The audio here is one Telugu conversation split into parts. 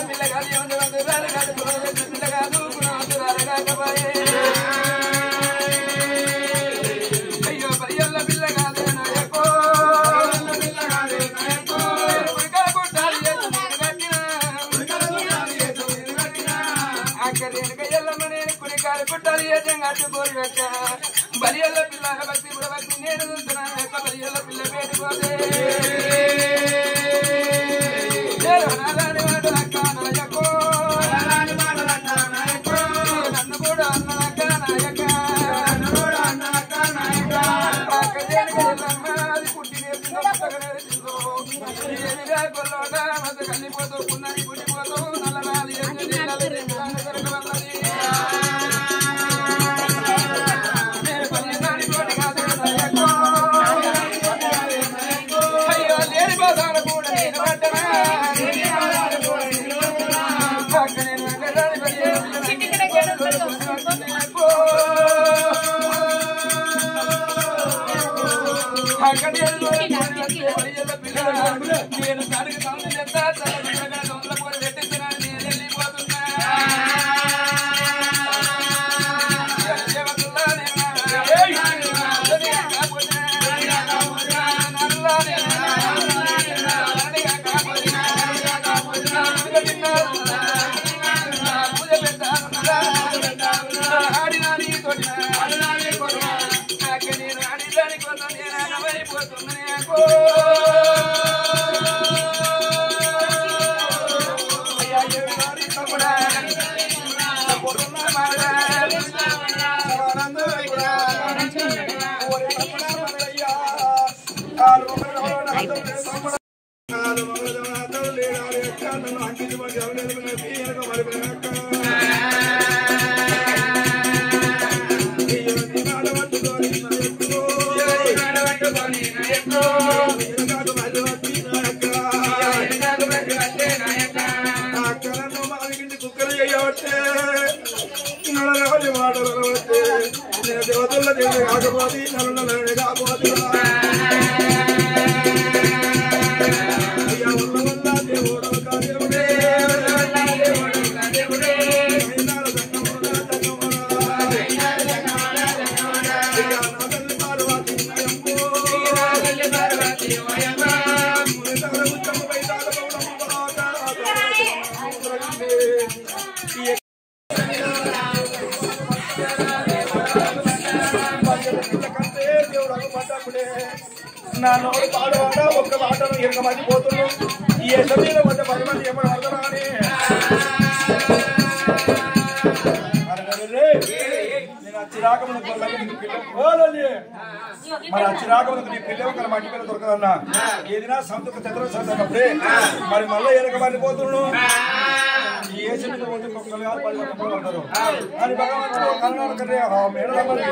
పిల్ల కాదు ఏమంటే కాదు పిల్ల కాదు కాకపోయే అయ్యో పరియల్ల పిల్ల కాదు నాయకో కుట్టాలి అట్టుకోరి వెక్క బరియల్ల పిల్ల భక్తి కూడా భక్తి నేను బరియల్ల పిల్ల పెట్టుకోదే నన్ను కూడా అన్నక్క నాయక అది పుట్టి నేర్చుకుంటే కలిపోతూ పున్నని పుట్టిపోతూ నల్లనాలి అయ్యో లేని బాధాలు కూడా నేను పట్టనా నేను కడుగు తమ్ముడు చెప్తా దొంగల కూడా పెట్టిస్తున్నాను నేను వెళ్ళిపోతున్నా దేవతల దేవుడు కాకపోతే నన్ను కాకపోతే అయ్యా వల్ల దేవుడు దేవుడే నా నోడు పాడవాడ ఒక్క మాటను 20 మంది పోతున్నాం ఈ ఎసమీల మధ్య 10 మంది ఎప్పుడు అర్థనా అని నేను చిరాకమునకు మరి చిరాకమునకు నీ పిల్ల ఒక మట్టి పిల్ల దొరకదన్నా ఏదినా సంతక చంద్ర సంతకప్పుడే మరి మళ్ళీ ఎనక మంది పోతున్నాను ఈ ఏసమీల పోతే ఒక్కరు 10 మంది అంటారు అని భగవంతుడు కన్నాడు కదే మేడల మరి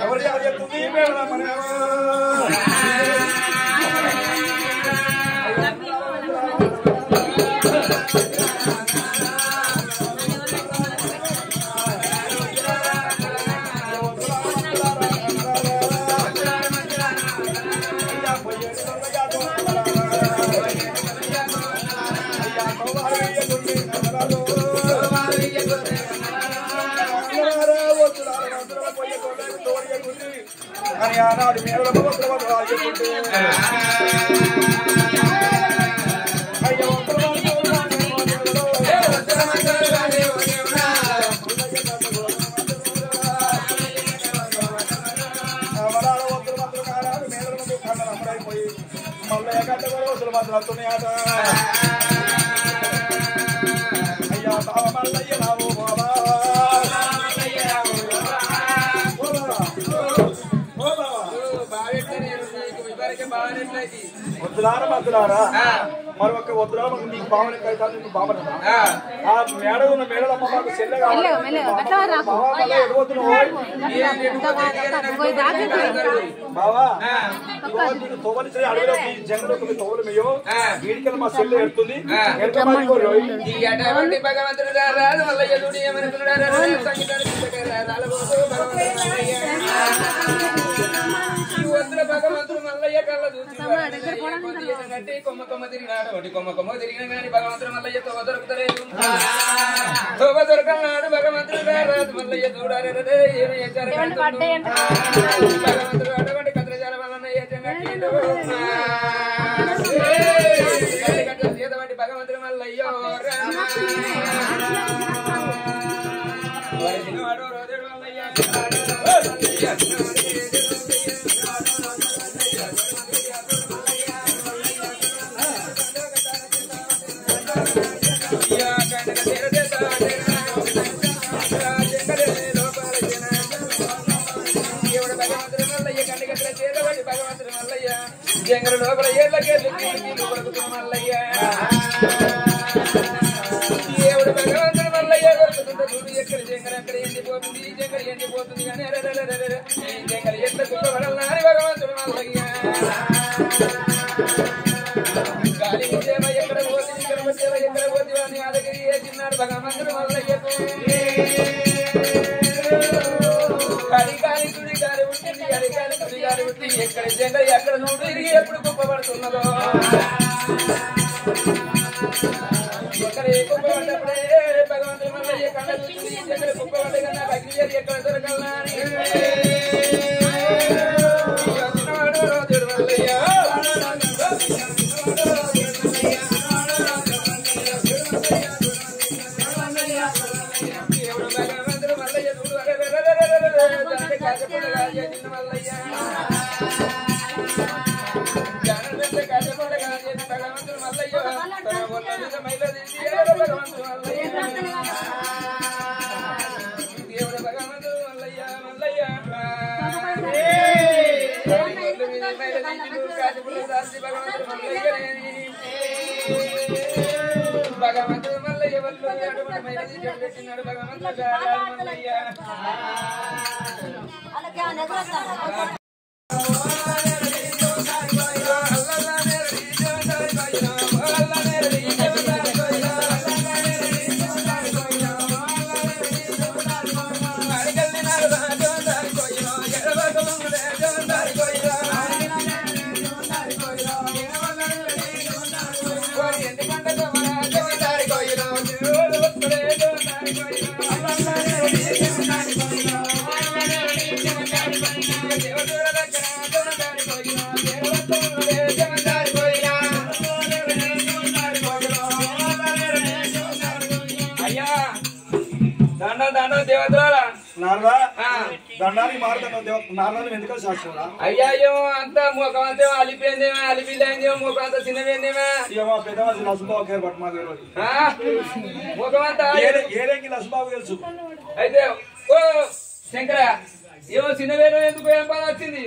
ఎవరి చెప్తుంది మేడల మరి అని ఆనాడు మేడల చెప్పుకుంటే అయ్యో మళ్ళీ గంట రోజులు మాత్రం ఆట అయ్యా బాబా మల్లయ్య రావు బాబా వద్దులారా మద్దులారా మరొక వద్దురా నీకు బావని కైతా నీకు బావన ఆ మేడ ఉన్న మేడలమ్మ మాకు చెల్లె కావాలి బావా నీకు తోవలి అడవిలోకి జంగలోకి తోవలు మేయో వీడికల్ మా చెల్లె ఎడుతుంది భగవంతుడు రాదు వల్ల ఎదుడు ఏమనుకున్నాడు సంగీతాన్ని వద్దుల భగవంతుడు మల్లయ్య కళ్ళ చూసి కొద్ది కొమ్మ కొమ్మ తిరిగినాడు ఒకటి కొమ్మ కొమ్మ తిరిగిన కానీ భగవంతుడు మల్లయ్య తోవ దొరుకుతలేదు తోవ దొరకన్నాడు భగవంతుడు రాజు మల్లయ్య చూడాలి భగవంతుడు అటువంటి కత్రజాల వలన చేతబట్టి భగవంతుడు మల్లయ్యో రోజు మల్లయ్య భగవంతుడు మల్లయ్య జంగల లోపల ఏళ్ళకేళ్ళు కొడుకుతున్న మల్లయ్య దేవుడు భగవంతుడు మల్లయ్య కొడుకుతుంటే చూడు ఎక్కడ జంగల అక్కడ ఎండిపోతుంది జంగల ఎండిపోతుంది కానీ జంగల ఎట్ల కుప్పబడాలని భగవంతుడు మల్లయ్య గాలి సేవ ఎక్కడ పోతుంది ఇక్కడ సేవ ఎక్కడ పోతుంది అని అదగిరి తిన్నాడు భగవంతుడు మల్లయ్యకు అడిగాలి గుడి గాలి ఉంటుంది అడిగాలి గుడి గాలి ఉంటుంది ఎక్కడ జంగ ఎక్కడ నువ్వు తిరిగి ఎప్పుడు కుప్పబడుతున్నదో ఎక్కడ కుప్పబడ్డప్పుడే భగవంతుడు మల్లయ్య కళ్ళ చూసి ఎక్కడ కుప్పబడ్డ కన్నా అగ్ని ఎక్కడ దొరకల్లా రోజుడు మల్లయ్య దేవుడు భగవంతుడు మల్లయ్య చూడు మల్లయ్య జానంత కాజపడగా భగవంతుడు మల్లయ్య భగవంతుడు మల్లయ్య దేవుడు భగవంతుడు మల్లయ్య మల్లయ్య భగవంతుడు మల్లయ్య భగవంతుడు మల్లయ్య వల్లు అటువంటి మైలది పెట్టినాడు భగవంతుడు మల్లయ్య అయ్యాయో అంతా ముఖం అంతా అలిపోయిందేమో అలిపిల్లేమో ముఖం అంతా చిన్నపోయిందేమో ముఖం అంతా తెలుసు అయితే ఓ శంకర ఏమో చిన్నవేరు ఎందుకు ఏం బాధ వచ్చింది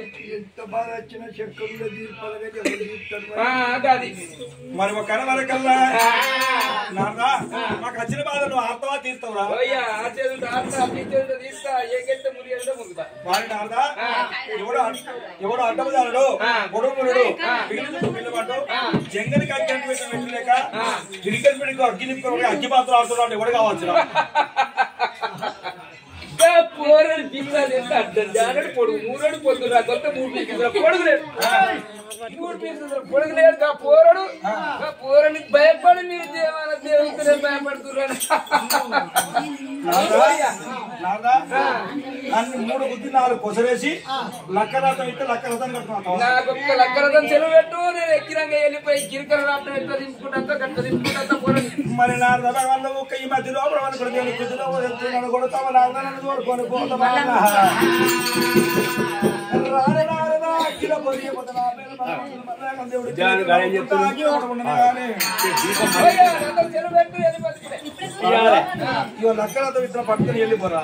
మరి ఒక కనవరకల్లా మాకు వచ్చిన బాధ నువ్వు ఆర్తవా తీస్తావురా తీస్తా ఏ గెట్ట మురి అంటే మురుగుతా వారి నారదా ఎవడో అడ్డమదారుడు గొడవడు పిల్లవాడు జంగలికి అగ్గి అంటు పెట్టలేక క్రికెట్ పెడికి అగ్గి నింపుకోవాలి అగ్గి పాత్ర ఆడుతున్నాడు ఎవడు కావచ్చు పోరడు పిల్లలు ఎంత అర్థం జానడు పొడుగు మూరడు పొద్దురా కొత్త 3 పీసులు పొడుగులేడు 3 పీసులు పొడుగులేడు పోరడు పోరని భయపడి మీరు దేవాల దేవుడికి భయపడుతున్నారు అన్ని 3 గుద్ది 4 కొసరేసి లక్కరథం ఇస్తే లక్కరథం కట్టుకున్నావు నాకు ఒక్క లక్కరథం చెరువు పెట్టు నేను ఎక్కిరంగా వెళ్ళిపోయి గిరికర రావడం ఎట్లా దింపుకుంటా గట్ట దింపుకుంటా పోరని మరి నారద వాళ్ళు ఒక్క ఈ మధ్యలో కొడుతున్నాను కొడతావు నారదనని కోరుకొని పోతాం లక్కలతో ఇతర పట్టుకుని వెళ్ళిపోరా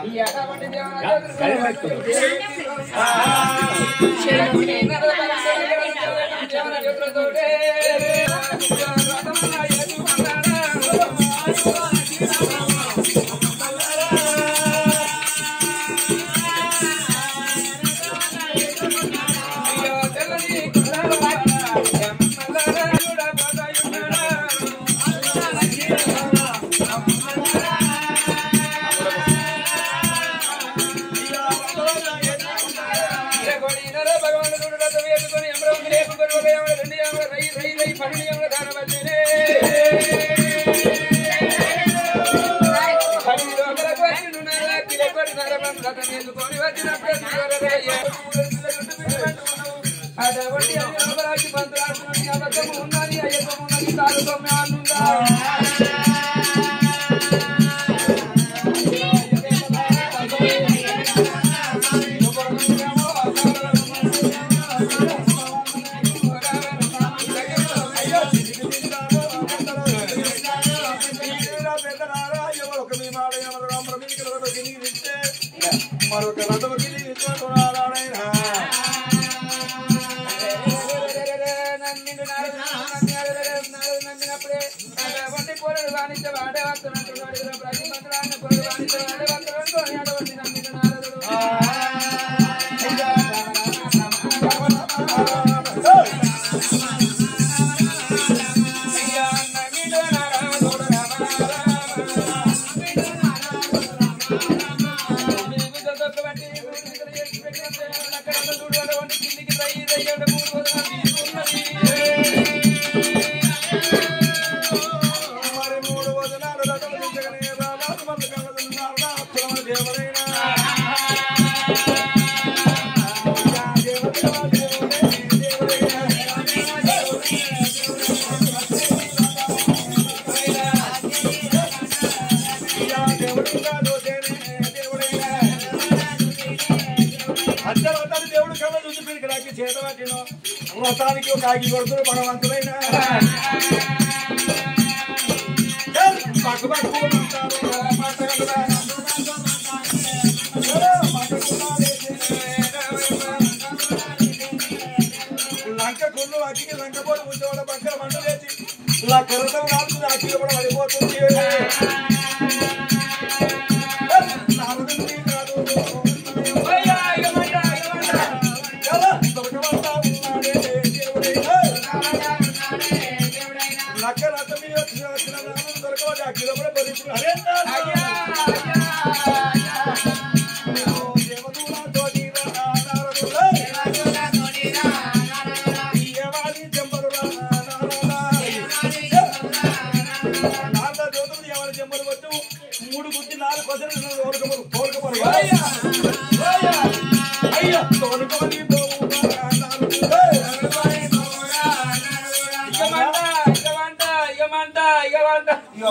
మహిళ ధనవతినే తిలకొని వచ్చినప్పుడు అటువంటి అభిరాజి మంత్రాన్ని అబద్ధము ఉన్నది అయ్యము ఉన్నది తారతమ్యాన్నుందా మరొక రథముకి నమ్మినప్పుడే వంటి పోరడు వాణిజ్య వాడే వస్తున్నట్టు ప్రతి మంత్రాన్ని పోరడు వాణిజ్య వాడే వస్తున్నట్టు అడవండి నమ్మిన నారదుడు దేవుడు కళ్ళ చూసి పిలికడానికి చేత పట్టిన వ్రతానికి ఒక ఆగి కొడుతుడు భగవంతుడైన లంక కొన్ను అగ్గికి లంకపోటు ఉంచేవాళ్ళ పక్కన మంట లేచి ఇలా కరతం కాల్చుకుని అగ్గిలో కూడా పడిపోతుంది మూడు గుర్తి నాలుగు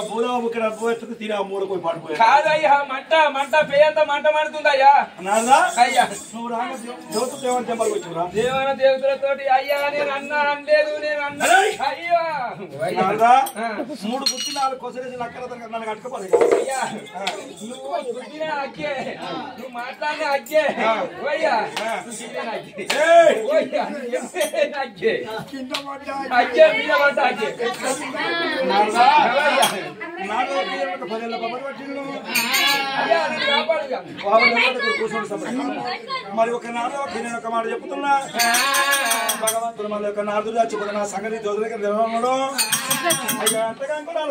భూలోపు ఇక్కడ పోయేందుకు తినే మూడు పోయి పడిపోయా కాదయ్యా మంట మంట పేయంత మంట మండుతుందయ్యా నాదా అయ్యా నువ్వు రాగా దేవత దేవత చెంపలు వచ్చిరా దేవన దేవతలతోటి అయ్యా నేను అన్నా అనలేదు నేను అన్నా అయ్యో నాదా మూడు గుర్తి నాలుగు కొసరేసి లక్కల నన్ను కట్టుకోవాలి అయ్యా నువ్వు గుద్దిన అక్కే నువ్వు మాట్లాడిన అక్కే అయ్యా నువ్వు తిరిగిన అక్కే అయ్యా అక్కే అక్కే మీద పడ్డ అక్కే నాదా అయ్యా నాదో పదేళ్ళ పబ్బడి పట్టిండు అయ్యా నన్ను కాపాడుగా కూర్చోండి మరి ఒక నాదో నేను ఒక మాట చెప్తున్నా భగవంతుడు మళ్ళీ ఒక నాదుడు చచ్చిపోతే నా సంగతి దోదు దగ్గర నిలవడం అయ్యా అంతగా కూడా